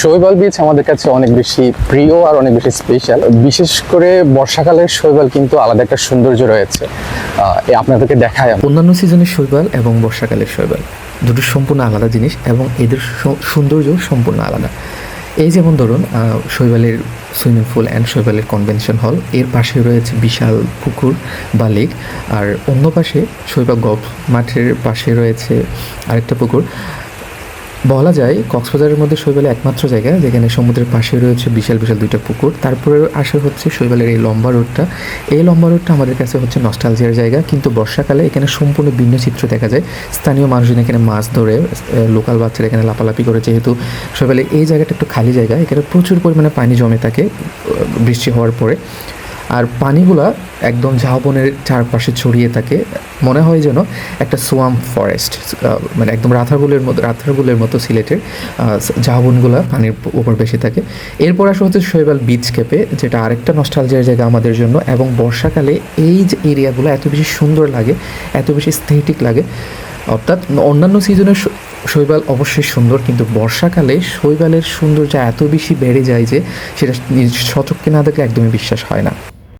শৈবাল বিচ আমাদের কাছে অনেক বেশি প্রিয় আর অনেক বেশি স্পেশাল। বিশেষ করে বর্ষাকালের শৈবাল কিন্তু আলাদা একটা সৌন্দর্য রয়েছে। আপনাদেরকে দেখায় অন্যান্য সিজনের শৈবাল এবং বর্ষাকালের শৈবাল দুটো সম্পূর্ণ আলাদা জিনিস এবং এদের সৌন্দর্য সম্পূর্ণ আলাদা। এই যেমন ধরুন শৈবালের সুইমিং পুল অ্যান্ড শৈবালের কনভেনশন হল, এর পাশে রয়েছে বিশাল পুকুর বা লেক, আর অন্য পাশে শৈবাল গল্ফ মাঠের পাশে রয়েছে আরেকটা পুকুর। বলা যায় কক্সবাজারের মধ্যে শৈবালের একমাত্র জায়গা যেখানে সমুদ্রের পাশে রয়েছে বিশাল বিশাল দুইটা পুকুর। তারপরে আসে হচ্ছে শৈবালের এই লম্বা রোডটা। এই লম্বা রোডটা আমাদের কাছে হচ্ছে নস্টালজিয়ার জায়গা, কিন্তু বর্ষাকালে এখানে সম্পূর্ণ ভিন্ন চিত্র দেখা যায়। স্থানীয় মানুষজন এখানে মাছ ধরে, লোকাল বাচ্চারা এখানে লাপালাপি করে। যেহেতু শৈবালের এই জায়গাটা একটু খালি জায়গা, এখানে প্রচুর পরিমাণে পানি জমে থাকে বৃষ্টি হওয়ার পরে, আর পানিগুলা একদম ঝাউবনের চারপাশে ছড়িয়ে থাকে। মনে হয় যেন একটা সোয়াম্প ফরেস্ট, মানে একদম রাথারগুলের মতো সিলেটের ঝাউবনগুলা পানির উপর বেশি থাকে। এরপর আসা হচ্ছে শৈবাল বিচ ক্যাফে, যেটা আরেকটা নস্টালজিয়ার জায়গা আমাদের জন্য। এবং বর্ষাকালে এই যে এরিয়াগুলো এত বেশি সুন্দর লাগে, এত বেশি স্থেটিক লাগে। অর্থাৎ অন্যান্য সিজনের শৈবাল অবশ্যই সুন্দর, কিন্তু বর্ষাকালে শৈবালের সৌন্দর্য এত বেশি বেড়ে যায় যে সেটা সচক্ষে না দেখলে একদমই বিশ্বাস হয় না।